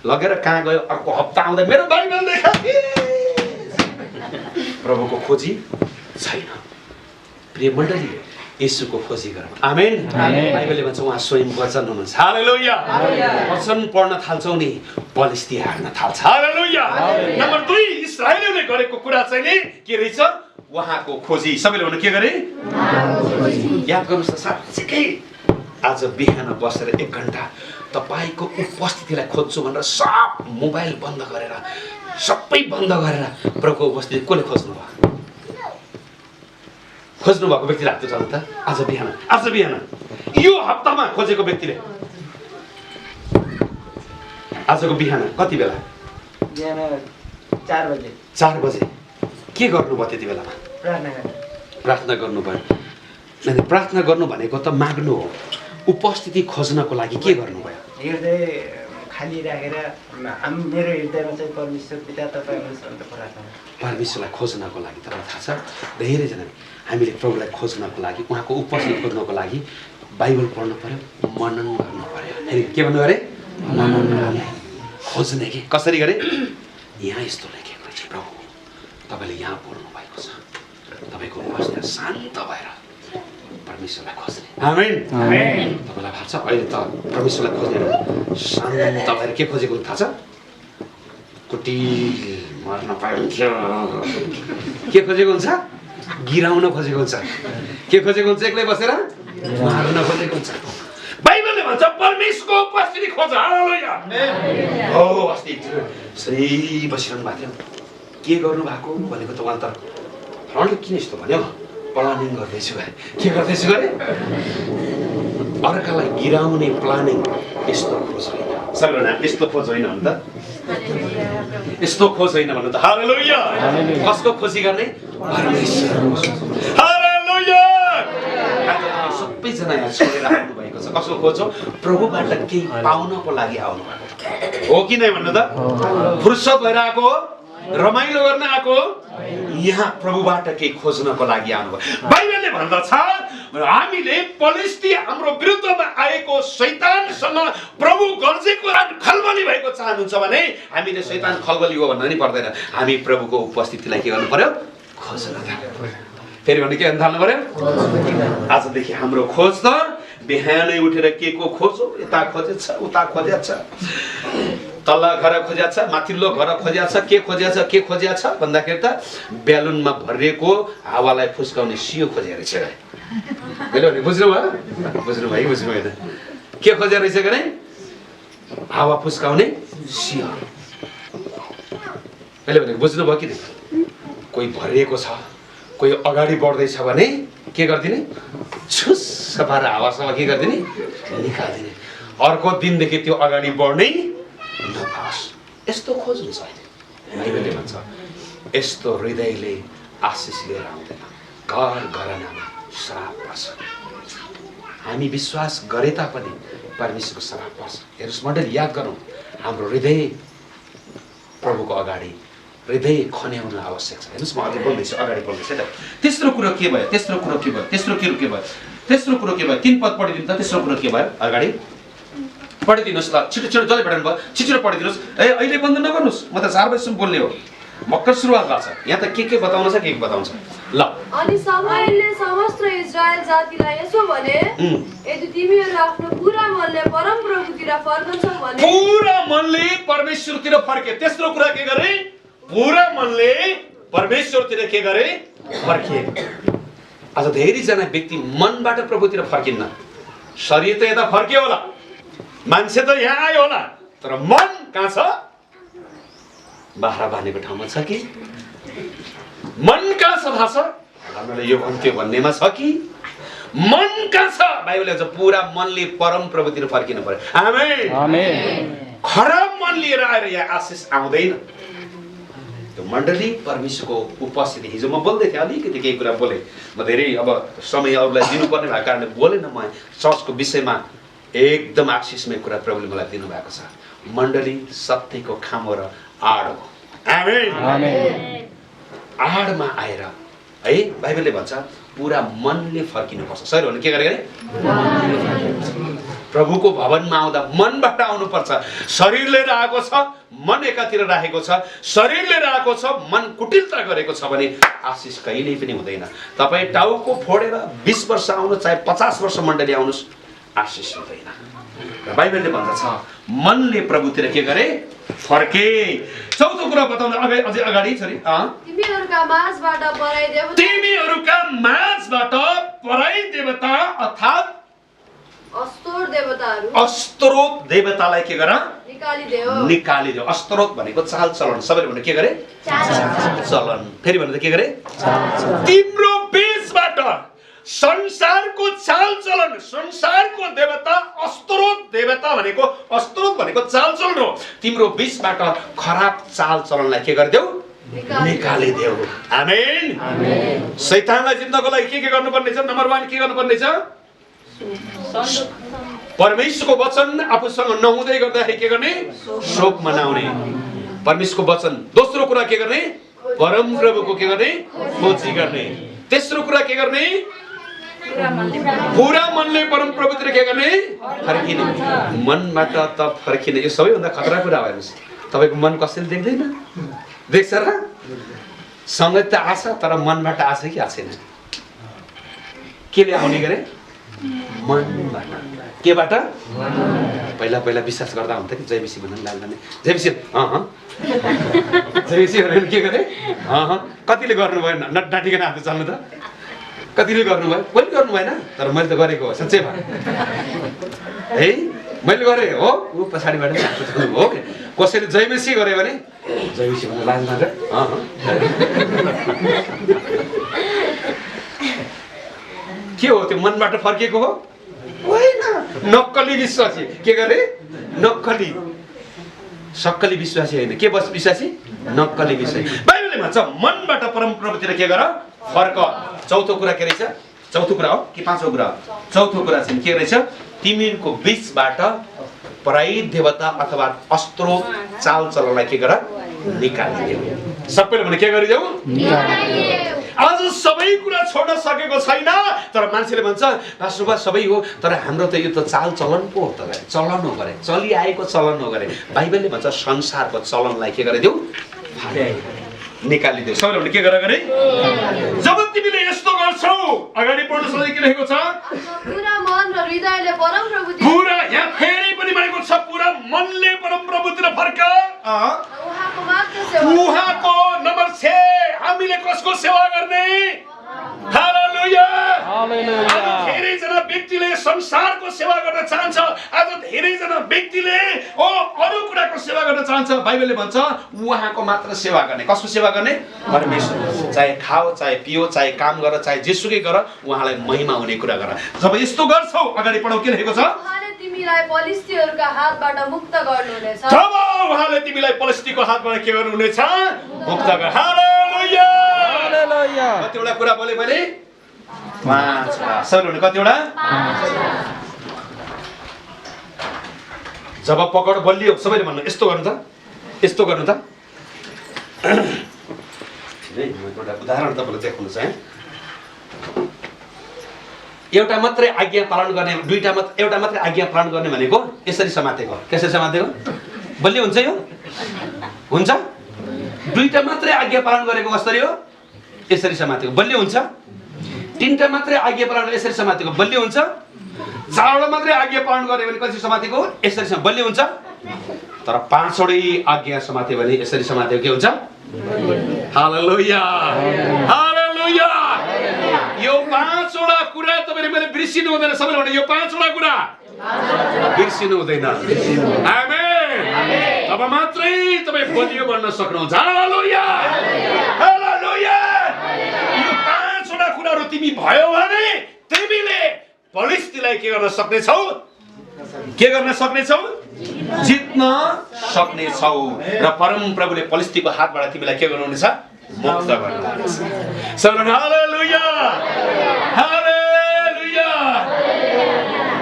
लगेर कहाँ गयो? अर्को हप्ता आउँदा मेरो बाइबल देखा प्रभुको खोजी छैन। प्रिय मण्डली, येशूको खोजी गरौँ। आमेन। बाइबलले भन्छ उहाँ स्वयं वचन हुनुहुन्छ। हालेलुया। वचन पढ्न थाल्छौँ नि, पलिस्ती हार्न थाल्छ। हालेलुया। नम्बर 2, इस्राएलले गरेको कुरा चाहिँ नि के रहेछ? उहाँको खोजी। सबैले भन्नु के गरे? याद गर्नुहोस् त साँच्चीकै, आज बिहान बसेर 1 घन्टा तपाईँको उपस्थितिलाई खोज्छु भनेर सब मोबाइल बन्द गरेर, सबै बन्द गरेर प्रभुको उपस्थिति कसले खोज्नुभयो? खोज्नु भएको व्यक्तिले हात उठाउनु त। आज बिहान यो हप्तामा खोजेको व्यक्तिले आजको बिहान कति बेला? बिहान 4 बजे। 4 बजे के गर्नुभयो त्यति बेलामा? प्रार्थना गर्नुभयो। अनि प्रार्थना गर्नु भनेको त माग्नु हो। उपस्थिति खोज्नको लागि के गर्नुभयो? हृदय खाली राखेर मेरो हृदयमा चाहिँ परमेश्वर पिता तपाईँ हुनुहुन्छ प्रार्थना। परमेश्वरलाई खोज्नको लागि तपाईँलाई थाहा छ, धेरैजना हामीले प्रभुलाई खोज्नको लागि, उहाँको उपस्थिति खोज्नको लागि बाइबल पढ्नु पर्यो, मनन गर्नु पर्यो। के भन्नु अरे? मनन गर्ने, खोज्ने। के कसरी गरे? यहाँ यस्तो लेखेको छ, प्रभु तपाईँले यहाँ बोल्नु भएको छ, तपाईँको उपस्थिति शान्त भएर परमेश्वरलाई खोज्ने। आमेन। तपाईँलाई थाहा छ अहिले त परमेश्वरलाई खोज्ने शान्त भएर के खोजेको थाहा छ? कुटिल मर्न पाइन्थ्यो। के खोजेको हुन्छ? गिराउन खोजेको हुन्छ। के खोजेको हुन्छ? एक्लै बसेर मार्न खोजेको हुन्छ। बाइबलले भन्छ परमेश्वरको उपस्थिति खोज। हालेलुया। हो, अस्ति सही बसिरहनु भएको थियो, के गर्नु भएको भनेको त उहाँ त फ्रन्टले किन यस्तो भन्यो? प्लानिङ गर्दैछु। के गर्दैछु गरे? अर्कालाई गिराउने प्लानिङ। यस्तो खोज होइन। सबैजना यस्तो खोज होइन नि त? यस्तो खोज होइन भन्नु त हालेलुया। कसको खोजी गर्ने? परमेश्वरको। हालेलुया। आज सबैजना यहाँ छोडेर आउनु भएको छ। कसको खोज हो? प्रभुबाट केही पाउनको लागि आउनु भएको हो कि नै भन्नु त? फुर्सद भएर आएको हो, रमाइलो गर्न आएको, यहाँ प्रभुबाट केही खोज्नको लागि आउनुभयो। बाइबलले भन्दछ हामीले पलिस्ती हाम्रो विरुद्धमा आएको शैतानसँग प्रभु गर्जेको खलबली भएको चाहनुहुन्छ भने हामीले शैतान खलबली हो भन्नु नि पर्दैन, हामी प्रभुको उपस्थितिलाई के गर्नु पर्यो? खोज्न थाल्नु पर्यो। फेरि भने के गर्न थाल्नु पर्यो? आजदेखि हाम्रो खोज त बिहानै उठेर के को खोज हो? यता खोजेछ, उता खोजेछ, तल्ला घर खोज्या छ, माथिल्लो घर खोज्या छ, के खोज्या छ, के खोज्या छ भन्दाखेरि त बेलुनमा भरिएको हावालाई फुस्काउने सियो खोज्या रहेछ। मैले भने बुझ्नु भयो? बुझ्नु भयो कि बुझ्नु भएन? के खोज्या रहेछ भने हावा फुस्काउने सियो। मैले भने बुझ्नु भयो कि कोही भरिएको छ, कोही अगाडि बढ्दैछ भने के गरिदिने? छुस पारेर हावासँग के गरिदिने? निकालिदिने। अर्को दिनदेखि त्यो अगाडि बढ्नै नपाओस्। यस्तो खोज हुन्छ। बाइबलले भन्छ यस्तो हृदयले आशिष लिएर आउँदैन, घर घरनामा श्राप पर्छ। हामी विश्वास गरे तापनि परमेश्वरको श्राप पर्छ। हेर्नुहोस् मण्डली, याद गरौँ हाम्रो हृदय प्रभुको अगाडि हृदय खन्याउन आवश्यक छ। हेर्नुहोस् म अघि बोल्दैछु, अगाडि बोल्दैछु है त। तेस्रो कुरो के भयो? तेस्रो कुरो के भयो? तेस्रो कुरो के भयो? तेस्रो कुरो के भयो? 3 पद पढिदिनु त। तेस्रो कुरो के भयो? अगाडि पढिदिनुहोस् ल। छिटो छिटो जसले पढाउनु भयो छिटो पढिदिनुहोस्। अहिले बन्द नगर्नुहोस्, म त 4 बजीसम्म बोल्ने हो। भर्खर सुरुवात भएको छ। यहाँ त के बताउनु छ, के बताउँछ ल। अनि शमूएलले समस्त इस्राएल जातिलाई यसो भने, यदि तिमीहरू आफ्नो पुरा मनले परमप्रभुतिर फर्कन्छौ भने, पुरा मनले परमेश्वरतिर फर्के। तेस्रो कुरा के गरे? पुरा मनले परमेश्वरतिर के गरे? फर्के। आज धेरैजना व्यक्ति मनबाट प्रभुतिर फर्किन्न। शरीर त यता फर्कियो होला, मान्छे त यहाँ आयो होला, तर मन कहाँ छ? बाख्रा बाँधेको ठाउँमा छ कि? मन कहाँ छ थाहा छ? हामीले यो भन्थ्यो भन्नेमा छ कि? मन कहाँ छ? बाइबलले भन्छ पुरा मनले परम प्रभुतिर फर्किनु पर्यो। आमेन आमेन। खराब मन लिएर आएर यहाँ आशिष आउँदैन। त्यो मण्डली परमेश्वरको उपस्थिति। हिजो म बोल्दै थिएँ, अलिकति केही कुरा बोलेँ। म धेरै अब समय अरूलाई दिनुपर्ने भएको कारणले बोलेन। म चर्चको विषयमा एकदम आशिषमय कुरा प्रभुले मलाई दिनुभएको छ। मण्डली सत्यको खामो र आड हो। आमेन आमेन। आडमा आएर है बाइबलले भन्छ पुरा मनले फर्किनुपर्छ। सही हो भने के गरे? प्रभुको भवनमा आउँदा मनबाट आउनुपर्छ। शरीर लिएर आएको छ, मन एकातिर राखेको छ, शरीर लिएर आएको छ, मन कुटिलता गरेको छ भने आशिष कहिल्यै पनि हुँदैन। तपाईँ टाउको फोडेर 20 वर्ष आउनु, चाहे 50 वर्ष मण्डली आउनुहोस्, आशिष हुँदैन। र बाइबलले भन्दछ मनले प्रभुतिर के गरे? फर्के। चौथो कुरा बताउँदा अझै अगाडि छोरी तिमीहरूका माझबाट पराई देवता, तिमीहरूका माझबाट पराई देवता अर्थात् अस्त्रोत देवताहरू, अस्त्रोत देवतालाई के गर? निकालिदेऊ। अस्त्रोत भनेको चाल चलन। सबैले भने के गरे? चाल चलन। फेरि भन्नु त के गरे? तिम्रो बीचबाट संसारको चाल चलन, संसारको देवता अस्त्रोत देवता भनेको, अस्त्रोत भनेको चाल चलन हो। तिम्रो बीचबाट खराब चाल चलनलाई के गरिदेऊ? निकालिदेऊ। आमेन आमेन। शैतानलाई जित्नको लागि के गर्नुपर्ने छ? नम्बर 1 के गर्नुपर्ने छ? परमेश्वरको वचन आफूसँग नहुँदै गर्दाखेरि के गर्ने? शोक मनाउने। परमेश्वरको वचन। दोस्रो कुरा के गर्ने? परम प्रभुको के गर्ने? खोजी गर्ने। तेस्रो कुरा के गर्ने? पुरा मनले परम प्रभुतिर के गर्ने? फर्किने। मनबाट त फर्किने यो सबैभन्दा खतरा कुरा हो। हेर्नुहोस्, तपाईँको मन कसैले देख्दैन? देख्छ र? सँगै त आछ, तर मनबाट आछ कि आछेन? केले आउने गरे? मनबाट। केबाट? पहिला पहिला विश्वास गर्दा हुन्थ्यो कि जयबिसी भन्नु लाग्दैन। जयबिसी जयबिसी भनेर के गरे? कतिले गर्नु भएन? नटाटिकन हात चल्नु त? कतिले गर्नुभयो? मैले गर्नु भएन, तर मैले त गरेको हो। साँच्चै भयो है, मैले गरेँ हो। ऊ पछाडिबाट हो। कसैले जयमेसी गऱ्यो भने जयमेसी भन्नु लाज मात्र। के हो त्यो? मनबाट फर्किएको हो? होइन, नक्कली विश्वासी। के गरे? नक्कली। सक्कली विश्वासी होइन। के विश्वासी? नक्कली विषय। बाइबलले भन्छ मनबाट परमप्रभुतिर के गर, फर्क। चौथो कुरा के रहेछ? चौथो कुरा हो कि पाँचौँ कुरा? चौथो कुरा चाहिँ के रहेछ? तिमीहरूको बीचबाट पराई देवता अथवा अस्त्रो चाल चलनलाई के गर, निकालिदेऊ। सबैले भने के गरिदेऊ? आज सबै कुरा छोड्न सकेको छैन, तर मान्छेले भन्छ पास्टर सबै हो, तर हाम्रो त यो त चाल चलन पो हो त, चलन हो गरे, चलिआएको चलन हो गरे। बाइबलले भन्छ संसारको चलनलाई के गरिदेऊ, निकालिदेऊ। सबैले भने के गरे? जब तिमीले यस्तो गर्छौ, अगाडि पढ्न सधैँ के लेखेको छ? पुरा मन र हृदयले परमप्रभुतिर, पुरा, यहाँ फेरि पनि भनेको छ पुरा मनले परमप्रभुतिर फर्क। उहाँको मात्र सेवा। उहाँको नम्बर 6 हामीले कसको सेवा गर्ने? हालेलुया। आज धेरैजना व्यक्तिले संसारको सेवा गर्न चाहन्छ, आज धेरैजना व्यक्तिले अरू कुराको सेवा गर्न चाहन्छ। बाइबलले भन्छ उहाँको मात्र सेवा गर्ने। कसको सेवा गर्ने? परमेश्वर। चाहे खाओ, चाहे पियो, चाहे काम गर, चाहे जेसुकै गर, उहाँलाई महिमा हुने कुरा गर। जब यस्तो गर्छौ, अगाडि पढौ के लेखेको छ? उहाँले तिमीलाई पलिस्तीहरूका हातबाट मुक्त गर्नुहुनेछ। जब उहाँले तिमीलाई पलिस्तीको हातबाट के गर्नुहुनेछ? मुक्त गर। हालेलुया। कतिवटा कुरा बोले मैले? 5। सबैले कतिवटा? जब पकड बलियो, सबैले भन्नु यस्तो गर्नु त, यस्तो गर्नु त। एउटा उदाहरण तपाईँलाई देखाउनु छ। एउटा मात्रै आज्ञा पालन गर्ने, एउटा मात्रै आज्ञा पालन गर्ने भनेको यसरी समातेको। कसरी समातेको? बलियो हुन्छ यो? हुन्छ? दुईटा मात्रै आज्ञा पालन गरेको कसरी हो? यसरी समातेको। बलियो हुन्छ? तीनटा मात्रै आज्ञा पालन यसरी समातेको। बलियो हुन्छ? 4वटा मात्रै आज्ञा पालन गर्ने भने कसरी समातेको? यसरी बलियो हुन्छ? तर 5वटै आज्ञा समात्यो भने यसरी समातेको के हुन्छ? हालेलुया। हालेलुया। यो 5वटा कुरा तपाईले मैले बिर्सिनु हुँदैन। सबैले भने यो 5वटा कुरा बिर्सिनु हुँदैन। आमेन। तब मात्रै तपाई बलियो बन्न सक्नुहुन्छ। हालेलुया। हालेलुया। यो 5वटा कुराहरु तिमी भयो भने तिमीले पलिस्तीलाई के गर्न सक्नेछौ? के गर्न सक्नेछौ? जित्न सक्नेछौ। र परम प्रभुले पलिस्तीको हातबाट तिमीलाई के गर्नुहुनेछ? मुक्त गर्नुहुनेछ। हालेलुया। हालेलुया।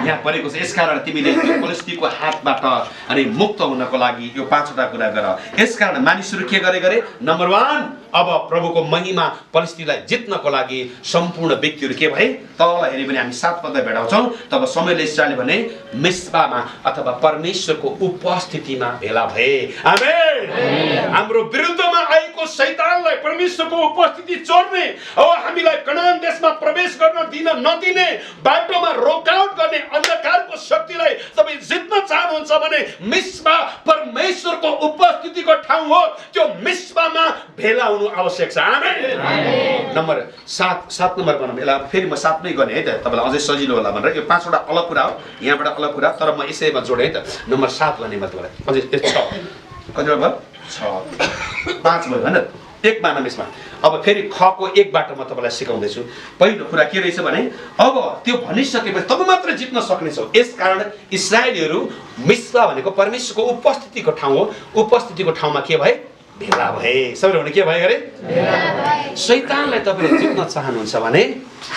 यहाँ परेको छ। यसकारण तिमीले पलिस्तीको हातबाट अनि मुक्त हुनको लागि यो 5वटा कुरा गर। यसकारण मानिसहरू के गरे? नम्बर 1, अब प्रभुको महिमा पलिस्तीलाई जित्नको लागि सम्पूर्ण व्यक्तिहरू के भए? तल हेरि भने हामी 7 पदमा भेटाउँछौँ। तब समूएलले इस्राएलले भने मिस्पामा अथवा परमेश्वरको उपस्थितिमा भेला भए। आमेन। हाम्रो विरुद्धमा आएको शैतानलाई परमेश्वरको उपस्थिति चोर्ने, हामीलाई कनान देशमा प्रवेश गर्न दिन नदिने, बाटोमा रोकआउट गर्ने अन्धकारको शक्तिलाई तपाईँ जित्न चाहनुहुन्छ भने मिस्पा परमेश्वरको उपस्थितिको ठाउँ हो। त्यो मिस्पामा भेला हुनु आवश्यक छ। आमेन। नम्बर 7 नम्बर भनौँ। यसलाई फेरि म 7 मै गर्ने है त, तपाईँलाई अझै सजिलो होला भनेर। यो 5वटा अलग कुरा हो, यहाँबाट अलग कुरा, तर म यसैमा जोडेँ है त। नम्बर 7 भने तपाईँलाई अझै 6 कतिवटा भयो? 6 5 भयो होइन? 1 मानम यसमा। अब फेरि खको 1बाट म तपाईँलाई सिकाउँदैछु। पहिलो कुरा के रहेछ भने अब त्यो भनिसकेपछि तब मात्र जित्न सक्नेछौ। यसकारण इस्राएलीहरू मिस्पा भनेको परमेश्वरको उपस्थितिको ठाउँ हो। उपस्थितिको ठाउँमा के भए? भेला भए। सबैले भने के भए गरे? शैतानलाई तपाईँले जित्न चाहनुहुन्छ भने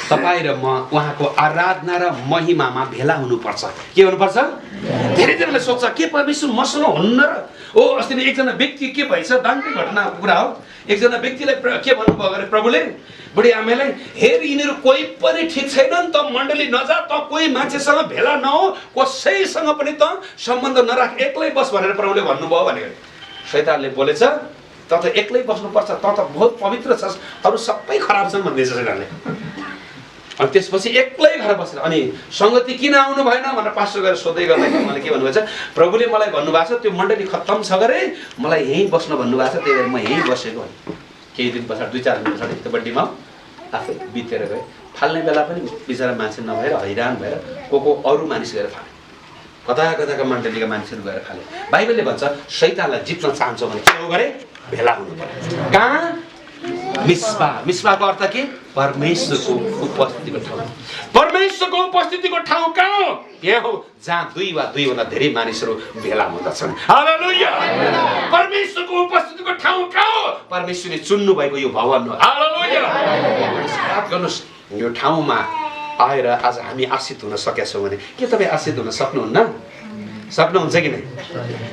तपाईँ र म उहाँको आराधना र महिमामा भेला हुनुपर्छ। के हुनुपर्छ? धेरैजनाले सोध्छ के परमेश्वर मसँग हुन्न र? अस्ति नै एकजना व्यक्ति के भएछ? दाङ्कै घटनाको कुरा हो। एकजना व्यक्तिलाई के भन्नुभयो गरे प्रभुले? बुढी आमेलाई, हेर यिनीहरू कोही पनि ठिक छैनन् त, मण्डली नजा त, कोही मान्छेसँग भेला नहो, कसैसँग पनि त सम्बन्ध नराख, एक्लै बस भनेर प्रभुले भन्नुभयो भनेर। शैतानले बोलेछ त एक्लै बस्नुपर्छ, त बहुत पवित्र छस्, अरू सबै खराब छन् भन्दैछ शैतानले। अनि त्यसपछि एक्लै घर बसेर अनि सङ्गति किन आउनु भएन भनेर पास्टर गएर सोध्दै गर्दाखेरि मलाई के भन्नुभएको छ? प्रभुले मलाई भन्नुभएको छ त्यो मण्डली खत्तम छ गरे, मलाई यहीँ बस्न भन्नुभएको छ, त्यही भएर म यहीँ बसेको। केही दिन पछाडि 2-4 दिन पछाडि त्यो बड्डीमा आफै बितेर गए। फाल्ने बेला पनि बिचरा मान्छे नभएर हैरान भएर को अरू मानिस गएर फाले, कता मण्डलीका मान्छेहरू गएर फाले। बाइबलले भन्छ शैतानलाई जित्न चाहन्छौ भने के हो गरे? भेला हुनु पर्यो। कहाँ? मिस्पाको अर्थ के? परमेश्वरको उपस्थितिको ठाउँ। परमेश्वरको उपस्थितिको ठाउँ कहाँ हो? यहाँ हो जहाँ दुई वा दुईभन्दा धेरै मानिसहरू भेला हुँदछन्। हालेलुया। परमेश्वरको उपस्थितिको ठाउँ कहाँ हो? परमेश्वरले चुन्नु भएको यो भवन हो। हालेलुया। याद गर्नुहोस्, यो ठाउँमा आएर आज हामी आशित हुन सकेका छौँ भने के तपाईँ आशित हुन सक्नुहुन्न? सक्नुहुन्छ कि नै?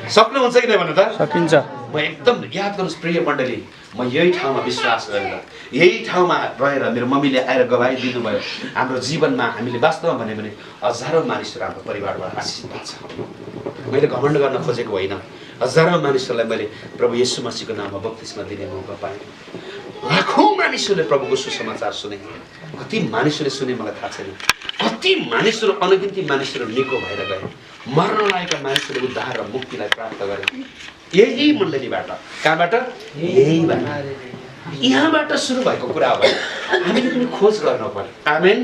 सक्नुहुन्छ कि नै भन्नु त? सकिन्छ। म एकदम याद गर्नुहोस् प्रिय मण्डली, म यही ठाउँमा विश्वास गरेर यही ठाउँमा रहेर मेरो मम्मीले आएर गवाही दिनुभयो। हाम्रो जीवनमा हामीले वास्तवमा भन्यो भने हजारौँ मानिसहरू हाम्रो परिवारबाट आशिष भएको छ। मैले घमण्ड गर्न खोजेको होइन, हजारौँ मानिसहरूलाई मैले प्रभु येशू मसीहको नाममा बप्तिस्मा दिने मौका पाएँ। लाखौँ मानिसहरूले प्रभुको सुसमाचार सुने। कति मानिसहरूले सुने मलाई थाहा छैन। कति मानिसहरू, अनगिन्ती मानिसहरू निको भएर गए। मर्न लागेका मानिसहरूले उद्धार र मुक्तिलाई प्राप्त गरे। यही मण्डलीबाट। कहाँबाट? यहीबाट। यहाँबाट सुरु भएको कुरा हो। हामीले पनि खोज गर्न पर्यो। आमेन।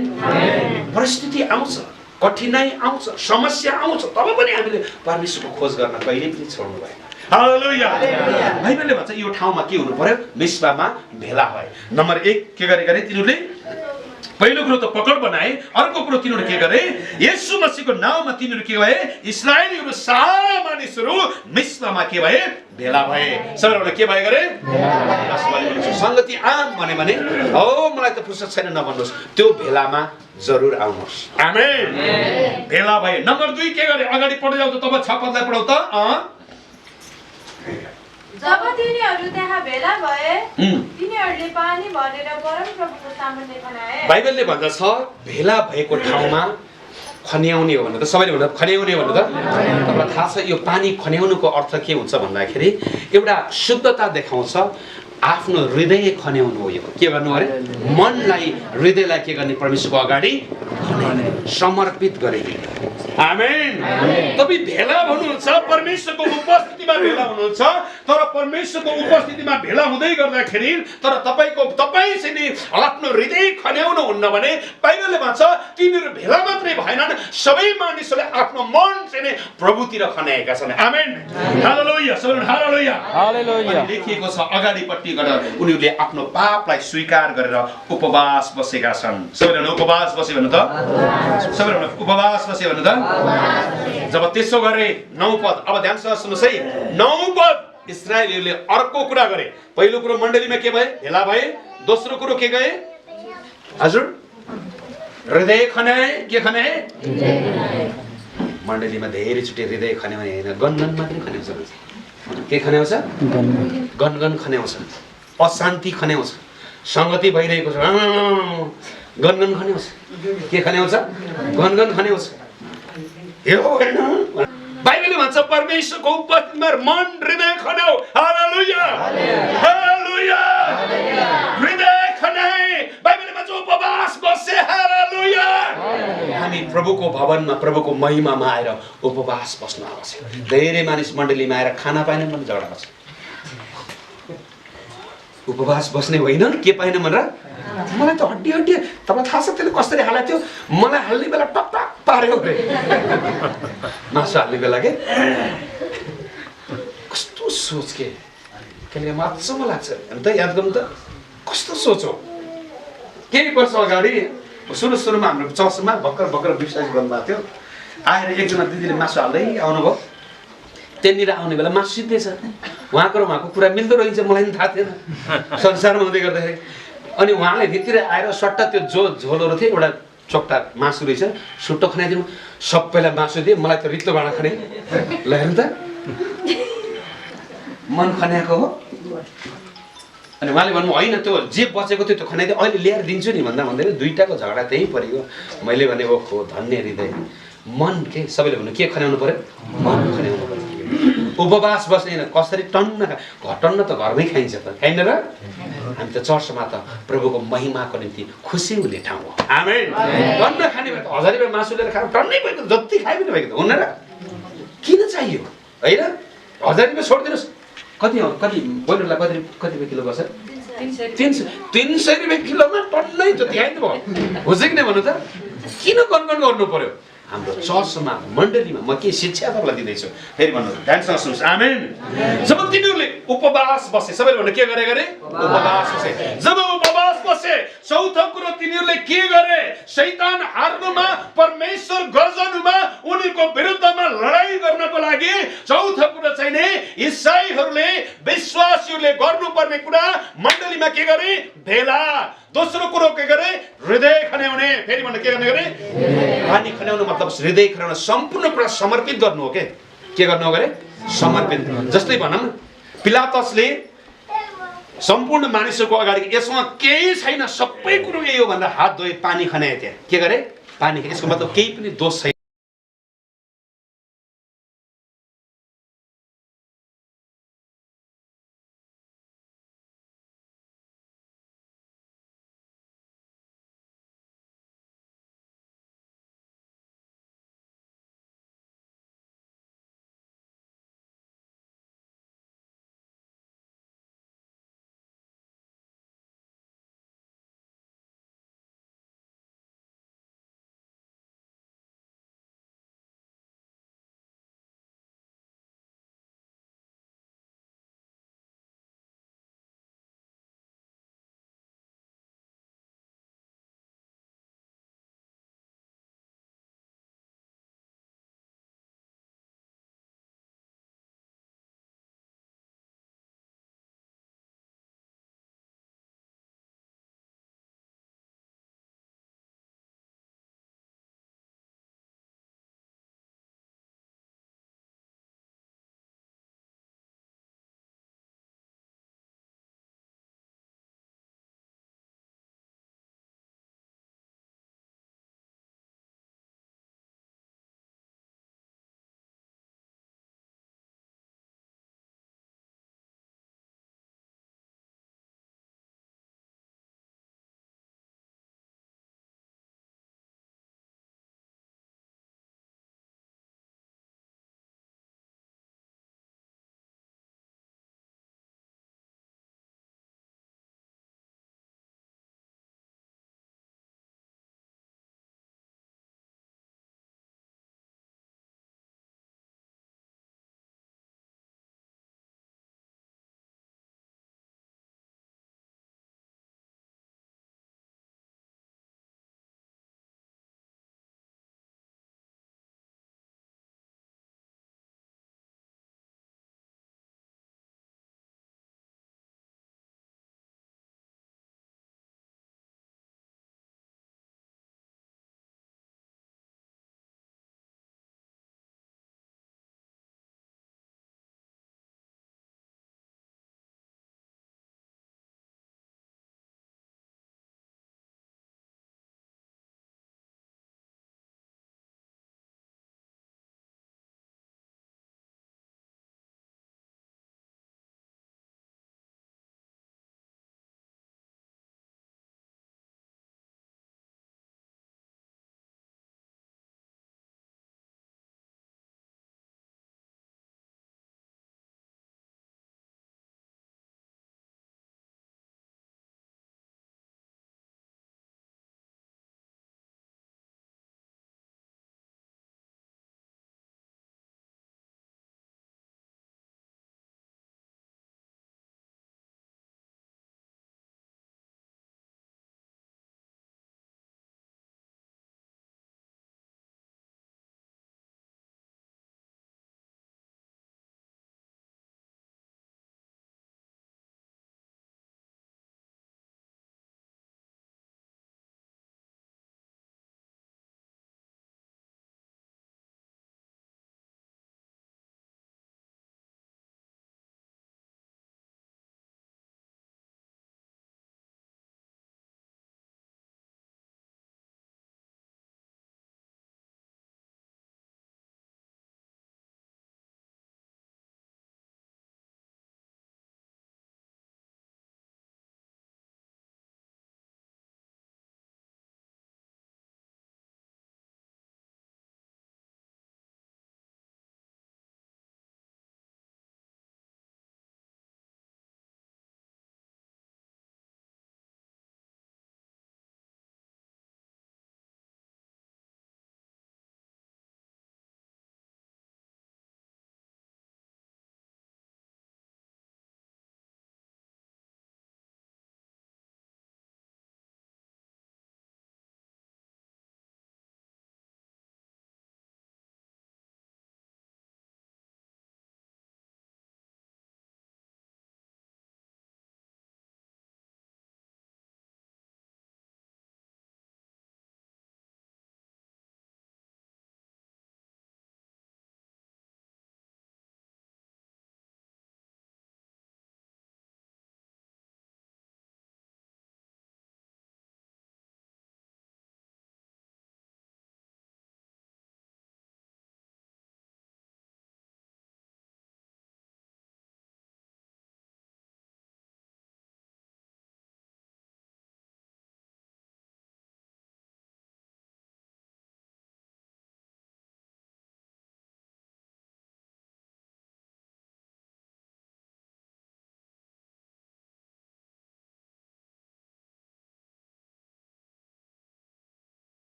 परिस्थिति आउँछ, कठिनाइ आउँछ, समस्या आउँछ, तब पनि हामीले परमेश्वरको खोज गर्न कहिले पनि छोड्नु भएन। हालेलुया। बाइबलले भन्छ यो ठाउँमा के हुनु पर्यो? मिस्पामा भेला भए। नम्बर 1 के गरे तिनीहरूले? पहिलो कुरो त पकड बनाए। अर्को कुरो तिनीहरूले के गरे? येशू मसीहको नाममा तिनीहरू के भए? इस्राएलीहरू सारा मानिसहरू मिस्पामा के भए? भेला भए। सबैले के भए गरे? संगति आम भने हो मलाई त फुर्सद छैन नभन्नुहोस्, त्यो भेलामा जरुर आउनुहोस्। आमेन। भेला भए। नम्बर 2 के गरे? अगाडि पढ्दै जाऊ त, तब 6 पदलाई पढाउ त। जब तिनीहरू त्यहाँ भेला भए, तिनीहरूले पानी भरेर परमप्रभुको सामुन्ने खनाए। बाइबलले भन्दछ भेला भएको ठाउँमा खन्याउने हो भनेर। सबैले भन्दा खन्याउने हो भनेर तपाईँलाई थाहा छ यो पानी खन्याउनुको अर्थ के हुन्छ भन्दाखेरि एउटा शुद्धता देखाउँछ। आफ्नो हृदय खन्याउनु हो। यो के गर्नु अरे? मनलाई, हृदयलाई के गर्ने? परमेश्वरको अगाडि समर्पित गरिदिनु। आमेन। तपाईँ भेला हुनुहुन्छ, परमेश्वरको उपस्थितिमा भेला हुनुहुन्छ, तर परमेश्वरको उपस्थितिमा भेला हुँदै गर्दाखेरि तर तपाईँ चाहिँ आफ्नो हृदय खन्याउनु हुन्न भने बाइबलले भन्छ तिनीहरू भेला मात्रै भएनन्, सबै मानिसहरूले आफ्नो मन चाहिँ प्रभुतिर खन्याएका छन्। आमेन। हालेलुया। सबैले हालेलुया। हालेलुया। लेखिएको छ अगाडिपट्टि गएर उनीहरूले आफ्नो पापलाई स्वीकार गरेर उपवास बसेका छन्। सबैले उपवास बसे भन्नु त? सबैले उपवास बसे भन्नु त? जब त्यसो गरे 9 पद, अब ध्यानसँग सुन्नुहोस् है। 9 पद इस्राएलीहरूले अर्को कुरा गरे। पहिलो कुरो मण्डलीमा के भए? भेला भए। दोस्रो कुरो के गए? हजुर हृदय खनाए। के खनाए? मण्डलीमा धेरैचोटि हृदय खन्याउने होइन, गनगन मात्रै खन्याउँछ। के खन्याउँछ? गनगन खन्याउँछ, अशान्ति खन्याउँछ, संगति भइरहेको छ गनगन खन्याउँछ। के खन्याउँछ? गनगन खन्याउँछ। बाइबलले भन्छ परमेश्वरको उपस्थितिमा मन हृदय खन्याऊ। हालेलुया। हालेलुया। हृदय खन्याए। बाइबलले भन्छ उपवास बसे। हालेलुया। हामी प्रभुको भवनमा, प्रभुको महिमामा आएर उपवास बस्न आवश्यक। धेरै मानिस मण्डलीमा आएर खाना पाएन भने झगडा गर्छ। उपवास बस्ने होइन, के पाएन भनेर? मलाई त हड्डी तपाईँ थाहा छ त्यसले कसरी हालेको थियो? मलाई हाल्ने बेला टक पार्यो अरे मासु हाल्ने बेला के कस्तो सोच के किनकि मात्सम्म लाग्छ अन्त याद गर्नु त कस्तो सोच हो। केही वर्ष अगाडि सुरुमा हाम्रो चर्चमा भर्खर विश्वास गर्नुभएको थियो। आएर एकजना दिदीले मासु हाल्दै आउनुभयो। त्यहाँनिर आउने बेला मासु सिद्धेछ। उहाँको र उहाँको कुरा मिल्दो रहेछ, मलाई पनि थाहा थिएन संसारमा हुँदै गर्दाखेरि। अनि उहाँले भित्र आएर सट्टा त्यो झोलहरू थियो, एउटा चोक्टा मासु रहेछ, सुट्टो खनाइदिनु। सबैलाई मासु दिए, मलाई त रित्तो भाँडा खने। ल हेर्नु त मन खन्याएको हो। अनि उहाँले भन्नु होइन त्यो जे बचेको थियो त्यो खनाइदियो, अहिले ल्याएर दिन्छु नि भन्दै दुईटाको झगडा त्यही परियो। मैले भने ओहो धन्य हृदय मन के सबैले भन्नु के खन्याउनु पर्यो? मन खन्याउनु पर्यो। उपवास बस्ने कसरी टन्न घटन्न त घरमै खाइन्छ त खाइन र? हामी त चर्चमा त प्रभुको महिमाको निम्ति खुसी हुने ठाउँ हो। आमेन। टन्न खाने भए त 1000 रुपियाँ मासु लिएर खानु टन्नै भएको जति खाइ पनि भएको त हुन र? किन चाहियो होइन? 1000 रुपियाँ छोडिदिनुहोस्। कति हो? कति बोइलरलाई कति रुपियाँ किलो पर्छ? 300 रुपियाँ किलोमा टन्नै जति खाइदिनु भयो। हो कि नै भन्नु त? किन गनगन गर्नु पर्यो? हाम्रो चर्चमा मण्डलीमा म के शिक्षा तपाईँलाई दिँदैछु फेरि भन्नु ध्यानसँग सुन्नुहोस् आमेन जब तिनीहरूले उपवास बसे सबैले भन्नु के गरे उपवास बसे जब उपवास बसे चौथो कुरो तिनीहरूले के गरे शैतान हार्नुमा परमेश्वर गर्जनुमा उनीहरूको विरुद्धमा लडाई गर्नको लागि चौथो कुरो चाहिँ नि इसाईहरूले विश्वासीहरूले गर्नुपर्ने कुरा मण्डलीमा के गरे भेला दोस्रो कुरो के गरे हृदय खन्याउने फेरि भन्नु के गर्ने गरे पानी खन्याउनु मतलब हृदय खन्याउनु सम्पूर्ण कुरा समर्पित गर्नु हो के गर्नु हो गरे समर्पित जस्तै भनौँ पिलातसले सम्पूर्ण मानिसहरूको अगाडि यसमा केही छैन सबै कुरो यही हो भनेर हात धोए पानी खन्याए त्यहाँ के गरे पानी यसको मतलब केही पनि दोष छैन